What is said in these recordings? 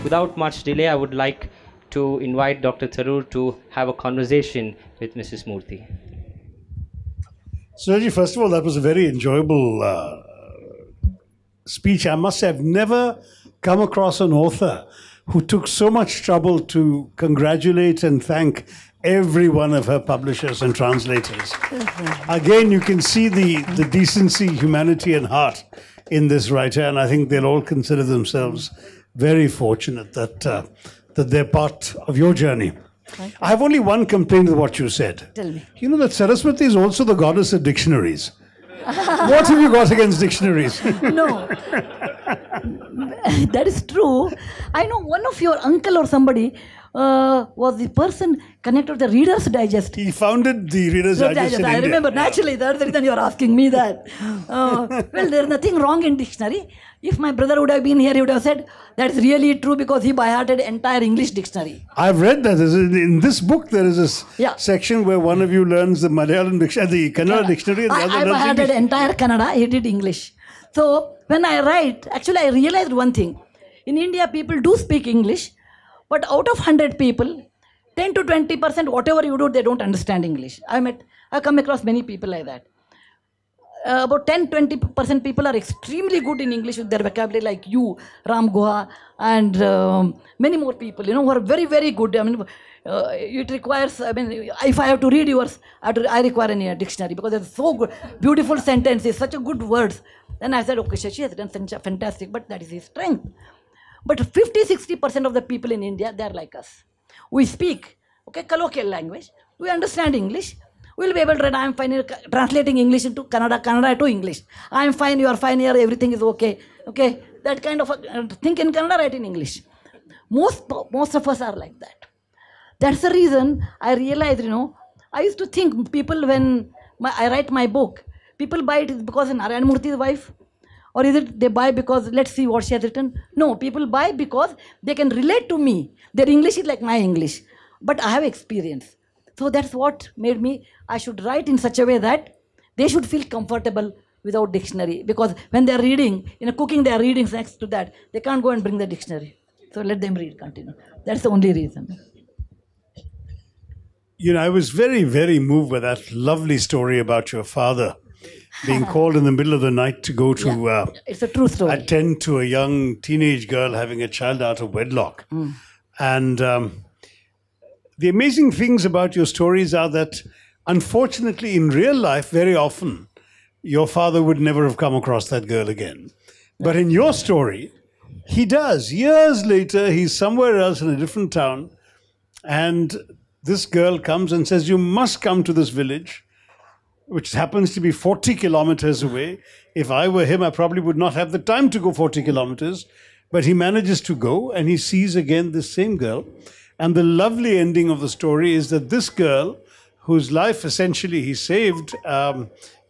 without much delay, I would like to invite Dr. Tharoor to have a conversation with Mrs. Murthy. Suraji, first of all, that was a very enjoyable speech. I must say, I've never come across an author who took so much trouble to congratulate and thank every one of her publishers and translators. Again, you can see the decency, humanity, and heart in this writer, and I think they'll all consider themselves very fortunate that that they're part of your journey. Okay. I have only one complaint with what you said. Tell me. You know that Saraswati is also the goddess of dictionaries. What have you got against dictionaries? No. That is true. I know one of your uncle or somebody was the person connected to the Reader's Digest. He founded the Reader's Digest in I India. remember, naturally, that's the reason you are asking me that. Well, there is nothing wrong in dictionary. If my brother would have been here, he would have said, that's really true because he by-hearted entire English dictionary. I've read that. In this book, there is a Yeah. section where one of you learns the Malayalam dictionary, the Kannada dictionary, and the other I learns by-hearted English. entire Kannada, he did English. So, when I write, actually I realized one thing. In India, people do speak English, but out of 100 people, 10 to 20%, whatever you do, they don't understand English. I've come across many people like that. About 10-20% people are extremely good in English with their vocabulary, like you, Ram Guha, and many more people, who are very, very good. It requires, if I have to read yours, I require a dictionary because it's so good, beautiful sentences, such a good words. Then I said, okay, Shashi has done fantastic, but that is his strength. But 50-60% of the people in India, they are like us. We speak, colloquial language. We understand English. We'll be able to read. I'm fine in translating English into Kannada, Kannada to English. I'm fine, you are fine here, everything is okay. Okay, that kind of think in Kannada, write in English. Most of us are like that. That's the reason I realized, I used to think people when I write my book, people buy it because Narayana Murthy's wife, or is it they buy because let's see what she has written? No, people buy because they can relate to me. Their English is like my English, but I have experience. So that's what made me, I should write in such a way that they should feel comfortable without dictionary. Because when they're reading, cooking, they're reading next to that. They can't go and bring the dictionary. So let them read, continue. That's the only reason. I was very, very moved by that lovely story about your father being called in the middle of the night to go to it's a true story. attend to a young teenage girl having a child out of wedlock. And the amazing things about your stories are that, unfortunately, in real life, very often, your father would never have come across that girl again. But in your story, he does. Years later, he's somewhere else in a different town, and this girl comes and says, you must come to this village, which happens to be 40 kilometers away. If I were him, I probably would not have the time to go 40 kilometers. But he manages to go, and he sees again this same girl. And the lovely ending of the story is that this girl, whose life essentially he saved,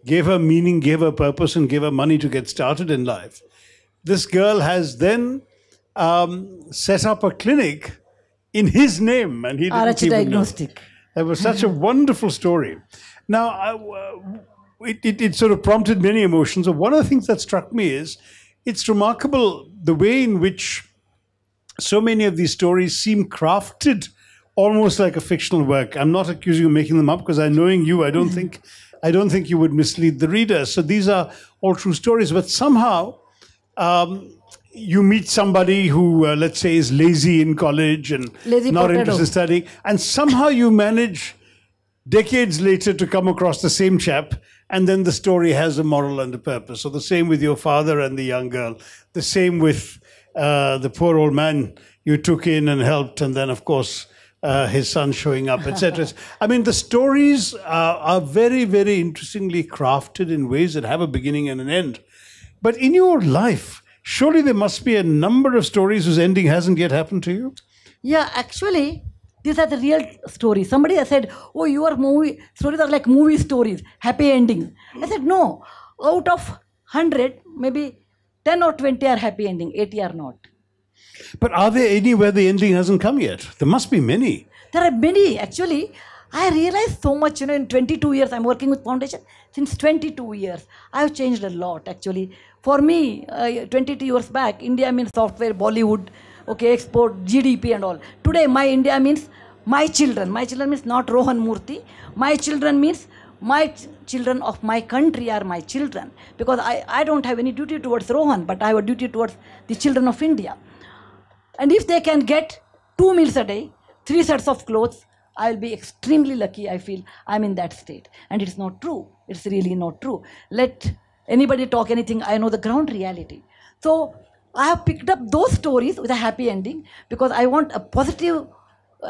gave her meaning, gave her purpose, and gave her money to get started in life. This girl has then set up a clinic in his name, and he didn't even diagnostic. know. That was such a wonderful story. Now, it sort of prompted many emotions. But one of the things that struck me is it's remarkable the way in which so many of these stories seem crafted almost like a fictional work. I'm not accusing you of making them up because knowing you, I don't think you would mislead the reader. So these are all true stories. But somehow you meet somebody who, let's say, is lazy in college and not interested in studying. And somehow you manage decades later to come across the same chap. And then the story has a moral and a purpose. So the same with your father and the young girl. The same with the poor old man you took in and helped, and then, of course, his son showing up, etc. I mean, the stories are very, very interestingly crafted in ways that have a beginning and an end. But in your life, surely there must be a number of stories whose ending hasn't yet happened to you? Yeah, actually, these are the real stories. Somebody has said, oh, your movie stories are like movie stories, happy ending. I said, no, out of 100, maybe 10 or 20 are happy ending, 80 are not. But are there any where the ending hasn't come yet? There must be many. There are many. Actually, I realized so much, in 22 years, I'm working with Foundation. Since 22 years, I've changed a lot, actually. For me, 22 years back, India means software, Bollywood, okay, export, GDP and all. Today, my India means my children. My children means not Rohan Murthy. My children means children of my country are my children. Because I don't have any duty towards Rohan, but I have a duty towards the children of India. And if they can get 2 meals a day, 3 sets of clothes, I will be extremely lucky. I feel I'm in that state. And it's not true. It's really not true. Let anybody talk anything. I know the ground reality. So I have picked up those stories with a happy ending because I want a positive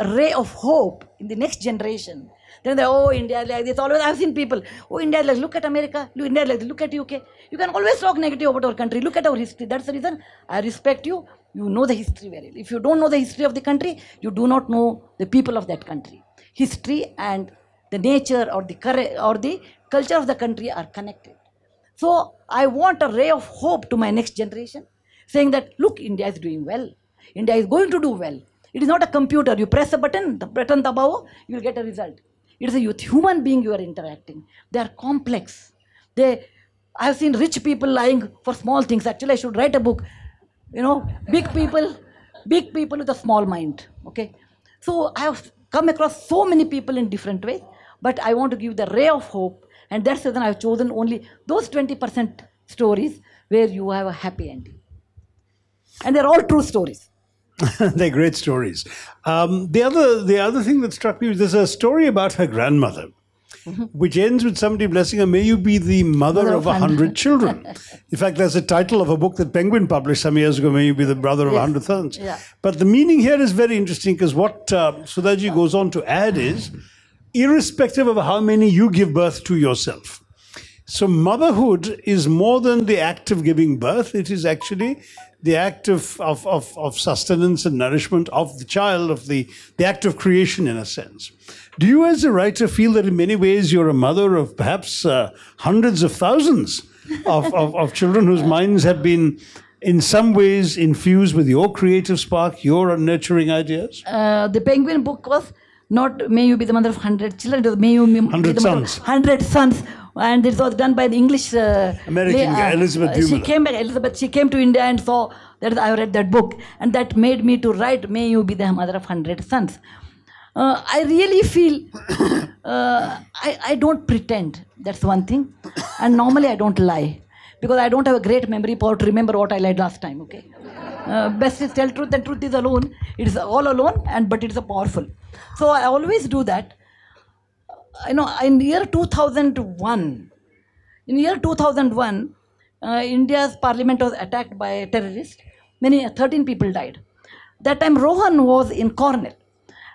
ray of hope in the next generation. Then they, oh, India like this. Always I've seen people, oh, India like, look at America, India like, look at UK. You can always talk negative about our country. Look at our history. That's the reason I respect you. You know the history very well. If you don't know the history of the country, you do not know the people of that country. History and the nature or the culture of the country are connected. So I want a ray of hope to my next generation, saying that, look, India is doing well. India is going to do well. It is not a computer. You press a button, the button dabao, you will get a result. It is a human being you are interacting. They are complex. I have seen rich people lying for small things. Actually, I should write a book. You know, big people with a small mind. Okay. So I have come across so many people in different ways, but I want to give the ray of hope. And that's the reason I've chosen only those 20% stories where you have a happy ending. And they're all true stories. They're great stories. The other thing that struck me was there's a story about her grandmother, which ends with somebody blessing her, may you be the mother of 100 children. In fact, there's a title of a book that Penguin published some years ago, may you be the brother of 100 sons. Yeah. But the meaning here is very interesting because what Sudhaji goes on to add is, irrespective of how many you give birth to yourself. So motherhood is more than the act of giving birth. It is actually the act of sustenance and nourishment of the child, of the act of creation in a sense. Do you as a writer feel that in many ways you're a mother of perhaps hundreds of thousands of children whose minds have been in some ways infused with your creative spark, your nurturing ideas? The Penguin book was not may you be the mother of 100 children, it was may you be 100 sons. 100 sons. And it was done by the English American guy, Elizabeth Dumas. She came to India and saw that I read that book, and that made me to write may you be the mother of 100 sons. I really feel I don't pretend. That's one thing. And normally I don't lie because I don't have a great memory power to remember what I lied last time. Okay, best is tell truth, and truth is alone. It is all alone, but it is a powerful. So I always do that. You know, in year 2001, India's parliament was attacked by terrorists. 13 people died. That time Rohan was in Cornell.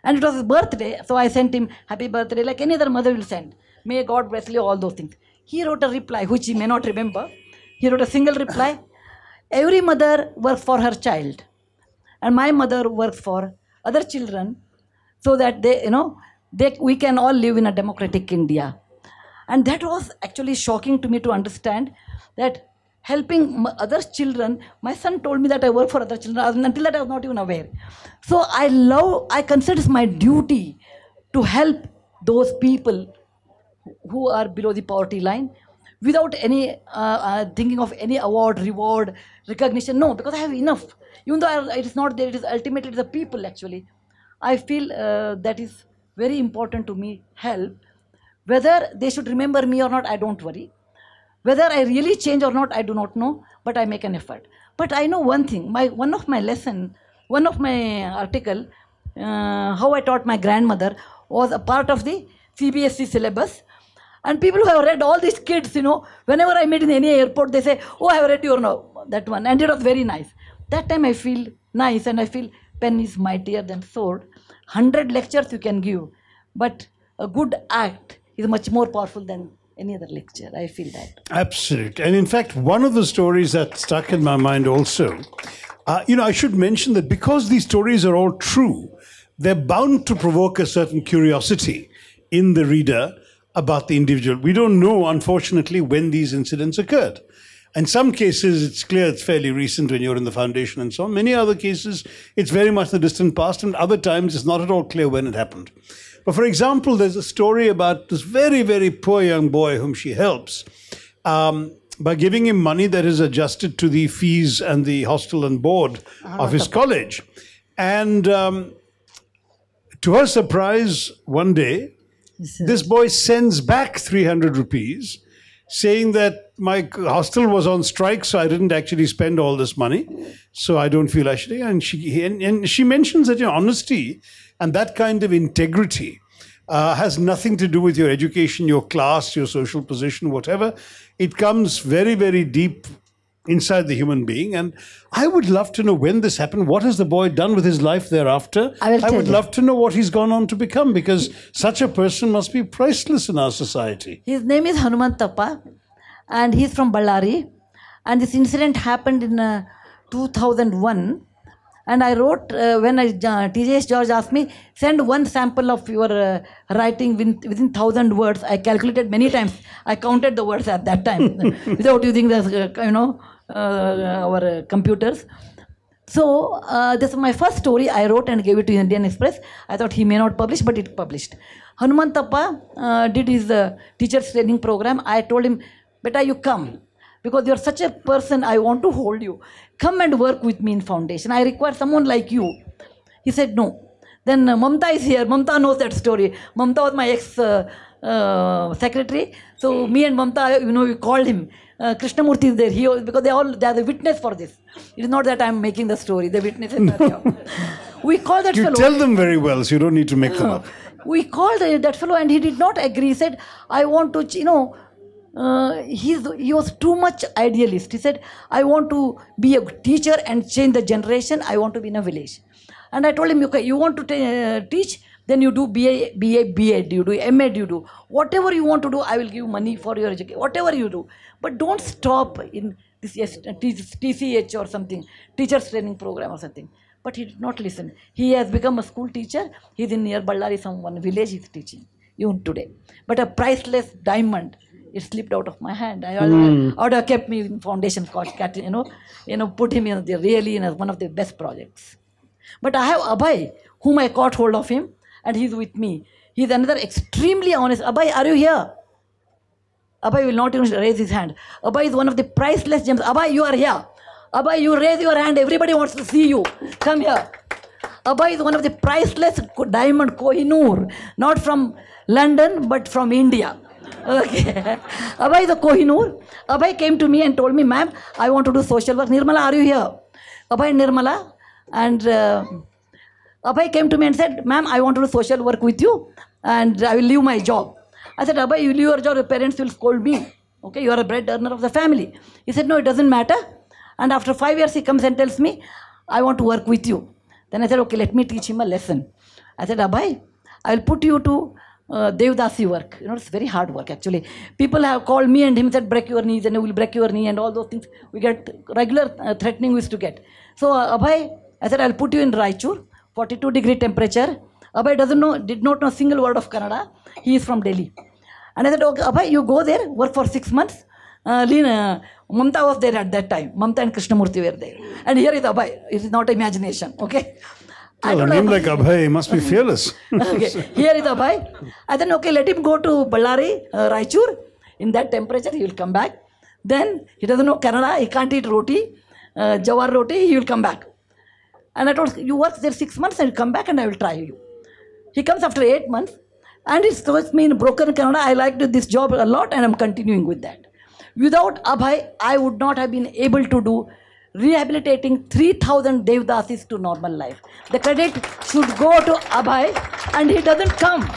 And it was his birthday, so I sent him happy birthday, like any other mother will send. May God bless you, all those things. He wrote a reply, which he may not remember. He wrote a single reply. Every mother works for her child. And my mother works for other children so that we can all live in a democratic India. And that was actually shocking to me to understand that helping other children, my son told me that I work for other children. Until that I was not even aware. So I consider it my duty to help those people who are below the poverty line without any thinking of any award, reward, recognition. No, because I have enough. Even though it is not there, it is ultimately the people actually. I feel that is very important to me, help. Whether they should remember me or not, I don't worry. Whether I really change or not, I do not know, but I make an effort. But I know one thing, one of my article, how I taught my grandmother, was a part of the CBSE syllabus. And people who have read, all these kids, whenever I meet in any airport, they say, oh, I have read your that one. And it was very nice. That time I feel nice and I feel pen is mightier than sword. 100 lectures you can give, but a good act is much more powerful than any other lecture. I feel that. Absolutely. And in fact, one of the stories that stuck in my mind also, I should mention that because these stories are all true, they're bound to provoke a certain curiosity in the reader about the individual. We don't know, unfortunately, when these incidents occurred. In some cases, it's clear it's fairly recent when you're in the foundation and so on. Many other cases, it's very much the distant past, and other times it's not at all clear when it happened. But for example, there's a story about this very, very poor young boy whom she helps. by giving him money that is adjusted to the fees and the hostel and board of his college. And to her surprise, one day, this boy sends back 300 rupees, saying that my hostel was on strike, so I didn't actually spend all this money, so I don't feel I should. And she mentions that honesty and that kind of integrity has nothing to do with your education, your class, your social position, whatever. It comes very, very deep inside the human being. And I would love to know when this happened. What has the boy done with his life thereafter? I would love to know what he's gone on to become, because such a person must be priceless in our society. His name is Hanumantappa, and he's from Ballari. And this incident happened in 2001. And I wrote, when TJS George asked me, send one sample of your writing within 1,000 words. I calculated many times. I counted the words at that time without using the, our computers. So this is my first story I wrote and gave it to Indian Express. I thought he may not publish, but it published. Hanumantappa did his teacher's training program. I told him, beta, you come. Because you're such a person, I want to hold you. Come and work with me in foundation. I require someone like you. He said no. Then Mamta is here. Mamta knows that story. Mamta was my ex-secretary. So me and Mamta, we called him. Krishna Murthy is there. Because they are the witness for this. It is not that I'm making the story. The witnesses are here. We called that fellow. You tell them very well, so you don't need to make them up. We called that fellow and he did not agree. He said, I want to, he was too much idealist. He said, I want to be a teacher and change the generation. I want to be in a village. And I told him, okay, you want to teach, then you do BA, BEd, you do MEd, you do. Whatever you want to do, I will give money for your education. Whatever you do. But don't stop in this TCH or something, teacher's training program or something. But he did not listen. He has become a school teacher. He's in near Ballari, some one village he's teaching, even today. But a priceless diamond. It slipped out of my hand. I would have kept me in foundation course, put him in really in one of the best projects. But I have Abhay, whom I caught hold of him, and he's with me. He's another extremely honest. Abhay, are you here? Abhay will not even raise his hand. Abhay is one of the priceless gems. Abhay, you are here. Abhay, you raise your hand. Everybody wants to see you. Come here. Abhay is one of the priceless diamond Kohinoor, not from London, but from India. Okay. Abhay is a Kohinoor. Abhay came to me and told me, ma'am, I want to do social work. Nirmala, are you here? Abhay and Nirmala. And Abhay came to me and said, ma'am, I want to do social work with you and I will leave my job. I said, Abhay, you leave your job, your parents will scold me. Okay, you are a bread earner of the family. He said, no, it doesn't matter. And after 5 years, he comes and tells me, I want to work with you. Then I said, okay, let me teach him a lesson. I said, Abhay, I will put you to Devdasi work. It's very hard work actually. People have called me and him said, break your knees and we will break your knee and all those things. We get regular threatening we used to get. So Abhay, I said, I'll put you in Raichur, 42-degree temperature. Abhay did not know a single word of Kannada. He is from Delhi. And I said, okay, Abhay, you go there, work for 6 months. Mamta was there at that time. Mamta and Krishna Murthy were there. And here is Abhay. It is not imagination, okay? Well, a name like Abhay must be fearless. Okay, here is Abhay. And then, okay, let him go to Ballari, Raichur. In that temperature, he will come back. Then, he doesn't know Kannada. He can't eat roti, jawar roti. He will come back. And I told him, you work there 6 months and you come back and I will try you. He comes after 8 months. And it shows me in broken Kannada. I liked this job a lot and I'm continuing with that. Without Abhay, I would not have been able to do rehabilitating 3,000 Devdasis to normal life. The credit should go to Abhay and he doesn't come.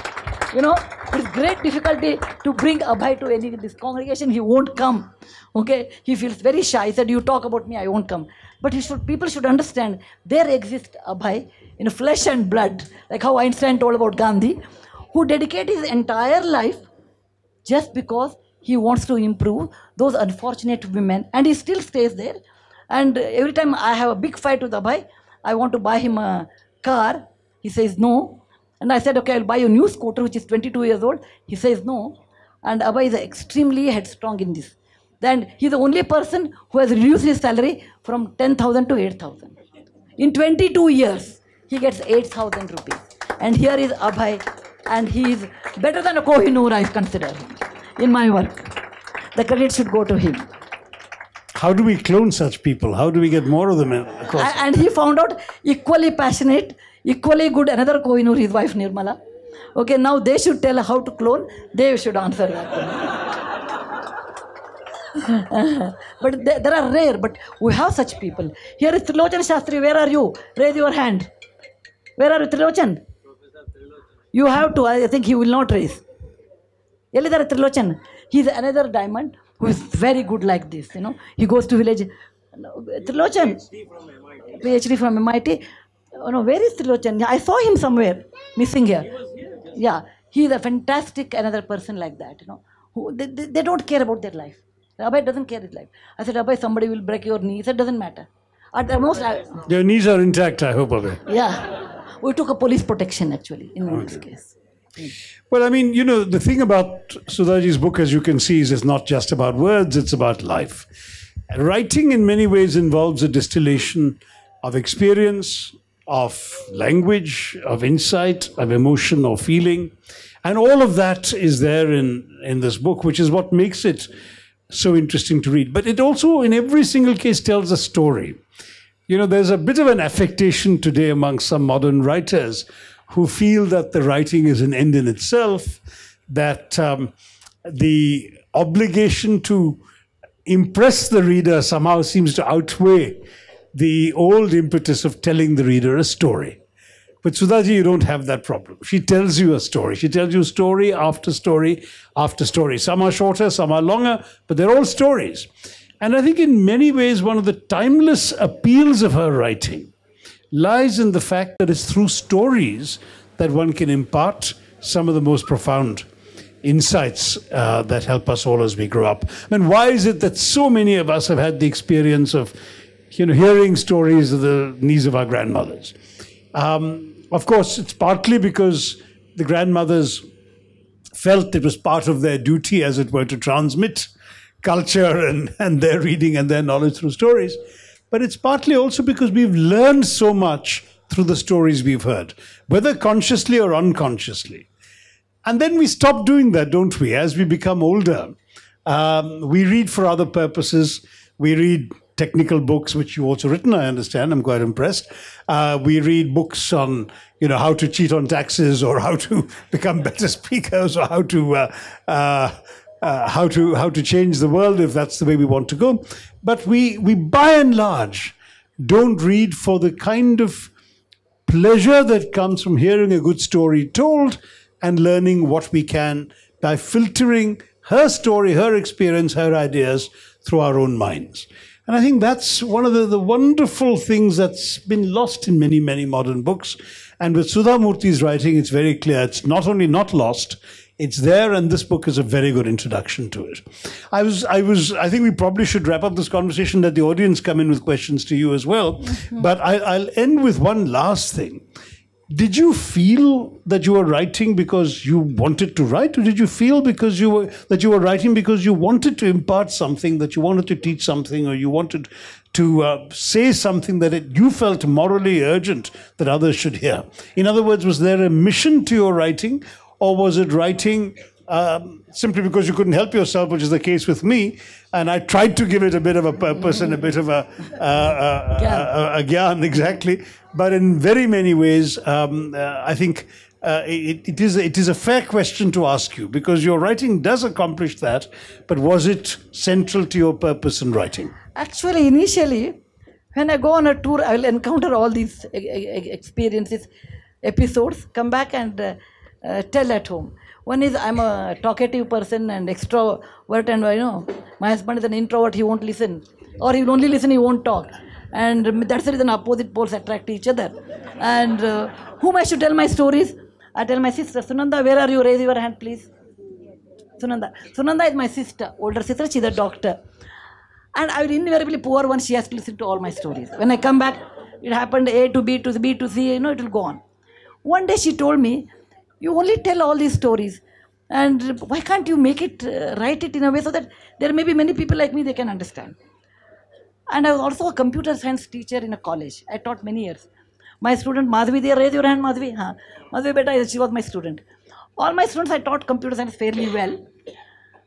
It's great difficulty to bring Abhay to this congregation. He won't come. Okay, he feels very shy. He said, you talk about me, I won't come. But people should understand there exists Abhay in flesh and blood, like how Einstein told about Gandhi, who dedicated his entire life just because he wants to improve those unfortunate women, and he still stays there. And every time I have a big fight with Abhay, I want to buy him a car. He says no. And I said, okay, I'll buy you a new scooter, which is 22 years old. He says no. And Abhay is extremely headstrong in this. Then he's the only person who has reduced his salary from 10,000 to 8,000. In 22 years, he gets 8,000 rupees. And here is Abhay, and he is better than a Kohinoor, I consider him, in my work. The credit should go to him. how do we clone such people? How do we get more of them across? And he found out equally passionate, equally good, another Kohinoor, his wife Nirmala. Okay, now they should tell how to clone, they should answer that. But there are rare, but we have such people. Here is Trilochan Shastri, where are you? Raise your hand. Where are you, Trilochan? You have to, I think he will not raise. Yelidhar Trilochan, he is another diamond who is very good like this, you know. He goes to village. Trilochan, PhD from MIT. Oh, no, where is Trilochan? I saw him somewhere, missing here. Yeah, he is a fantastic another person like that, you know. Who, they don't care about their life. Rabbi doesn't care his life. I said, Rabbi, somebody will break your knee. He said, doesn't matter. At the most, Your knees are intact, I hope, Abhay. yeah. We took a police protection, actually, in this case. Well, I mean, you know, the thing about Sudhaji's book, as you can see, is it's not just about words, it's about life. Writing, in many ways, involves a distillation of experience, of language, of insight, of emotion or feeling. And all of that is there in this book, which is what makes it so interesting to read. But it also, in every single case, tells a story. You know, there's a bit of an affectation today among some modern writers who feel that the writing is an end in itself, that the obligation to impress the reader somehow seems to outweigh the old impetus of telling the reader a story. With Sudhaji, you don't have that problem. She tells you a story. She tells you story after story after story. Some are shorter, some are longer, but they're all stories. And I think in many ways, one of the timeless appeals of her writing lies in the fact that it's through stories that one can impart some of the most profound insights that help us all as we grow up. I mean, why is it that so many of us have had the experience of, you know, hearing stories of the knees of our grandmothers? Of course, it's partly because the grandmothers felt it was part of their duty, as it were, to transmit culture and their reading and their knowledge through stories. But it's partly also because we've learned so much through the stories we've heard, whether consciously or unconsciously. And then we stop doing that, don't we? As we become older, we read for other purposes. We read technical books, which you've also written, I understand. I'm quite impressed. We read books on, you know, how to cheat on taxes, or how to become better speakers, or how to change the world, if that's the way we want to go. But we by and large don't read for the kind of pleasure that comes from hearing a good story told and learning what we can by filtering her story, her experience, her ideas through our own minds. And I think that's one of the wonderful things that's been lost in many, many modern books. And with Sudha Murthy's writing, it's very clear. It's not only not lost, it's there, and this book is a very good introduction to it. I think we probably should wrap up this conversation, let the audience come in with questions to you as well. Mm-hmm. But I'll end with one last thing. Did you feel that you were writing because you wanted to write, or did you feel that you were writing because you wanted to impart something, that you wanted to teach something, or you wanted to say something that you felt morally urgent that others should hear? In other words, was there a mission to your writing, or was it writing simply because you couldn't help yourself, which is the case with me, and I tried to give it a bit of a purpose and a bit of a gyan, exactly. But in very many ways, I think it is a fair question to ask you, because your writing does accomplish that, but was it central to your purpose in writing? Actually, initially, when I go on a tour, I will encounter all these experiences, episodes, come back and tell at home. One is, I'm a talkative person and extrovert, and you know, my husband is an introvert, he won't listen. Or he will only listen, he won't talk. And that's the reason opposite poles attract each other. And whom I should tell my stories? I tell my sister, Sunanda, where are you? Raise your hand, please. Sunanda. Sunanda is my sister, older sister, she's a doctor. And I will invariably, poor one, she has to listen to all my stories. When I come back, it happened A to B to B to C, you know, it will go on. One day she told me, you only tell all these stories, and why can't you make it, write it in a way so that there may be many people like me, they can understand. And I was also a computer science teacher in a college. I taught many years. My student Madhvi, there, raise your hand, Madhvi. Madhvi beta, she was my student. All my students, I taught computer science fairly well.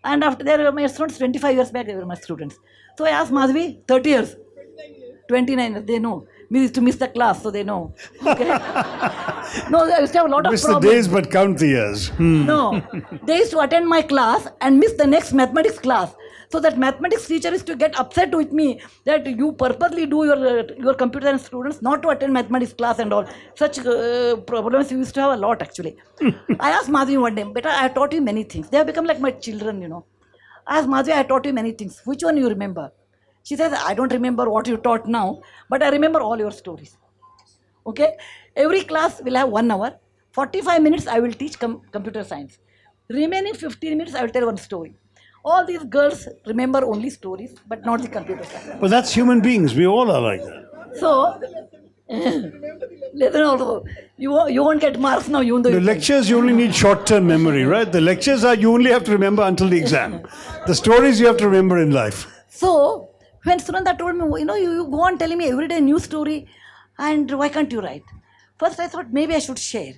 And after they were my students, 25 years back, they were my students. So I asked Madhavi, 30 years, 29 years, they know. Me used to miss the class, so they know. Okay. No, I used to have a lot of Miss the problems. days, but count the years. No, they used to attend my class and miss the next mathematics class. So that mathematics teacher used to get upset with me that you purposely do your computer science students not to attend mathematics class and all. Such problems we used to have a lot actually. I asked Madhavi one day, "Beta, I have taught you many things. They have become like my children, you know." I asked Madhavi, "I taught you many things. Which one you remember?" She says, "I don't remember what you taught now, but I remember all your stories." Okay, every class will have 1 hour. 45 minutes I will teach computer science. Remaining 15 minutes I will tell one story. All these girls remember only stories, but not the computer science. But that's human beings. We all are like that. So, listen also, you won't get marks now, even though The you lectures, you only need short-term memory, right? The lectures are you only have to remember until the exam. The stories you have to remember in life. So, when Sunanda told me, you go on telling me every day a new story, and why can't you write? First I thought maybe I should share.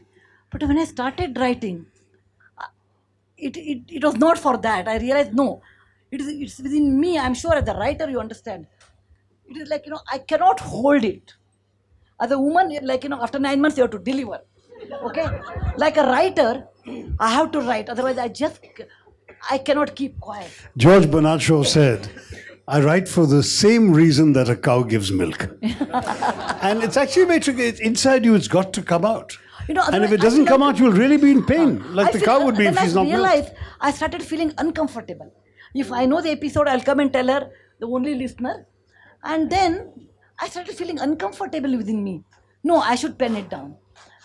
But when I started writing, it was not for that. I realized, no, it's within me. I'm sure as a writer, you understand. It is like, I cannot hold it. As a woman, like, after 9 months, you have to deliver. Okay? Like a writer, I have to write. Otherwise, I cannot keep quiet. George Bernard Shaw said, I write for the same reason that a cow gives milk. And it's actually very tricky. It's inside you, it's got to come out. And if it doesn't come out, you'll really be in pain. Like the cow would be if she's not milked. I started feeling uncomfortable. If I know the episode, I'll come and tell her, the only listener. And then I started feeling uncomfortable within me. No, I should pen it down.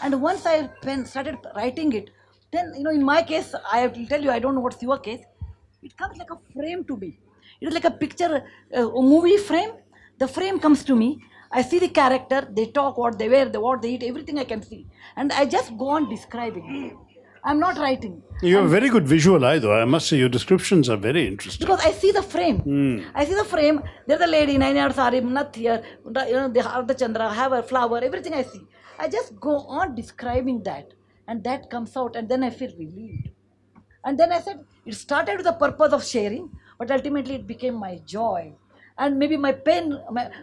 And once I started writing it, then, in my case, I will tell you, I don't know what's your case. It comes like a frame to me. It is like a picture, a movie frame. The frame comes to me. I see the character, they talk, what they wear, what they eat, everything I can see. And I just go on describing. I'm not writing. You have a very good visual eye, though. I must say, your descriptions are very interesting. Because I see the frame. I see the frame. There's a lady, 9-yard sari, not here. They have the Chandra, have a flower, everything I see. I just go on describing that. And that comes out, and then I feel relieved. And then I said, it started with the purpose of sharing, but ultimately it became my joy. And maybe my pain,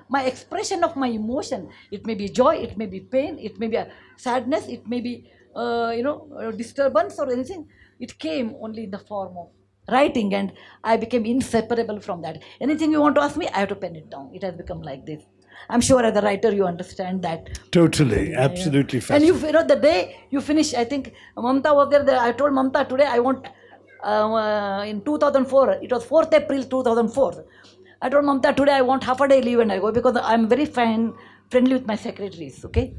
my expression of my emotion, it may be joy, it may be pain, it may be a sadness, it may be, disturbance or anything. It came only in the form of writing, and I became inseparable from that. Anything you want to ask me, I have to pen it down. It has become like this. I'm sure as a writer you understand that. Totally, absolutely fascinating. And the day you finish, I think Mamta was there. I told Mamta today I want, in 2004, it was 4th April 2004. I told Mamta today I want half a day leave and I go because I'm very friendly with my secretaries, okay?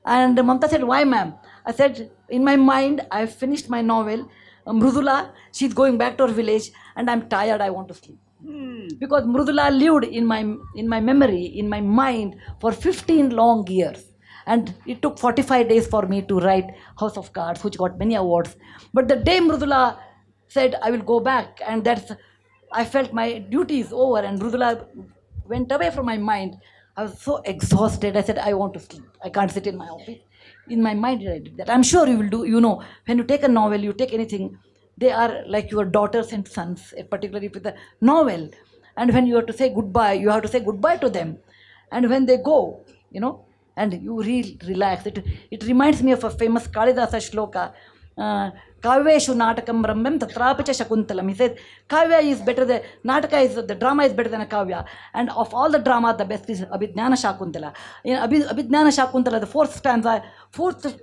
And Mamta said, why ma'am? I said, in my mind, I finished my novel. Mrudula, she's going back to her village and I'm tired, I want to sleep. Because Mrudula lived in my memory, in my mind for 15 long years. And it took 45 days for me to write House of Cards, which got many awards. But the day Mrudula said, I will go back, and I felt my duty is over, and Mrudula went away from my mind. I was so exhausted. I said, I want to sleep. I can't sit in my office. In my mind, I did that. I'm sure you will do, when you take a novel, you take anything, they are like your daughters and sons, particularly with a novel. And when you have to say goodbye, you have to say goodbye to them. And when they go, and you relax. It reminds me of a famous Kalidasa shloka, Kavyeshu natakam brahmam tatrapacha shakuntalam. He said, Kavya is better than, the drama is better than a Kavya. And of all the drama, the best is Abhijnana Shakuntala. In Abhijnana Shakuntala, the fourth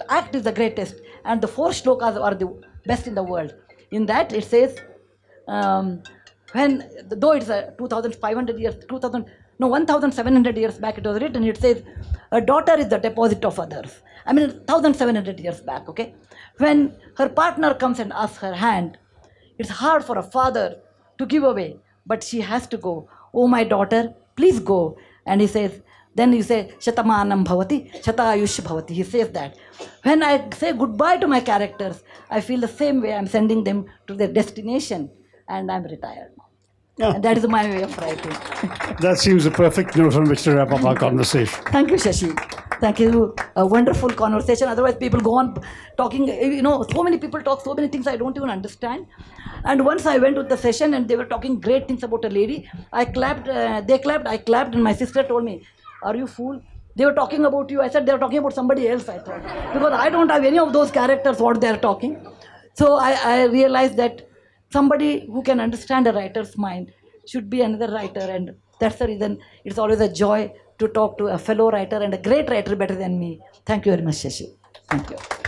act is the greatest. And the 4 shlokas are the best in the world. In that, it says, though it's 2,500 years, 1,700 years back it was written, it says, a daughter is the deposit of others. 1,700 years back, okay? When her partner comes and asks her hand, it's hard for a father to give away, but she has to go. Oh, my daughter, please go. And he says, then you say, Shatamanam bhavati, Shatayush bhavati. He says that. When I say goodbye to my characters, I feel the same way. I'm sending them to their destination, and I'm retired now. Yeah. And that is my way of writing. That seems a perfect note on which to wrap up our conversation. Thank you, Shashi. Thank you. A wonderful conversation. Otherwise, people go on talking. So many people talk so many things I don't even understand. And once I went to the session and they were talking great things about a lady. I clapped. They clapped. I clapped, and my sister told me, "Are you fool? They were talking about you." I said, "They were talking about somebody else." I thought, because I don't have any of those characters what they are talking. So I realized that somebody who can understand a writer's mind should be another writer, and that's the reason it's always a joy to talk to a fellow writer and a great writer better than me. Thank you very much, Shashi. Thank you.